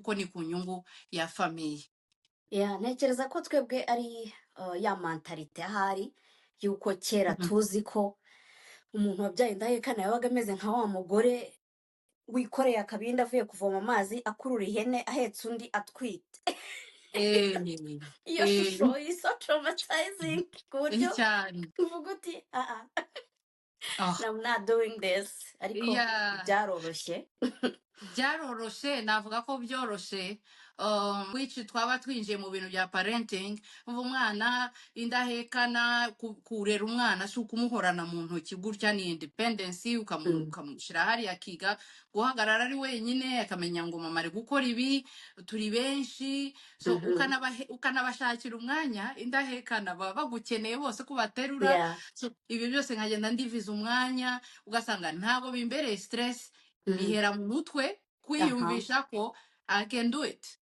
kuko ni ku nyungu ya famiye. ntekereza ko twebwe ari ya mentalite ahari y'uko kera Mhm. tuzi ko umuntu wabyaye indahekana yabaga ameze nka wa mugore wikoreye akabindi avuye kuvoma amazi akurura ihene ahetse undi atwite. Eh, Iyo eh, shusho is so traumatizing ku buryo cyane. uvuga uti Ah, I'm not doing this, ariko yeah. byaroroshye. Byaroroshe, navuga ko byoroshe, which twaba twinjiye mu bintu bya parenting, umva umwana indahekana, kurera umwana si ukumuhorana mu ntoki gutya, ni independence, Mm, ukamushyira hariya akiga guhagarara ari wenyine, akamenya ngo mama ari gukora ibi, turi benshi, so mhm, ukanabashakira umwanya, indahekana baba bagukeneye bose ko baterura, yeah, so ibi byose nkagenda ndiviza umwanya, ugasanga ntabwo bimbereye stress, mhm, bihera mu mutwe aha, kwiyumvisha ko I can do it.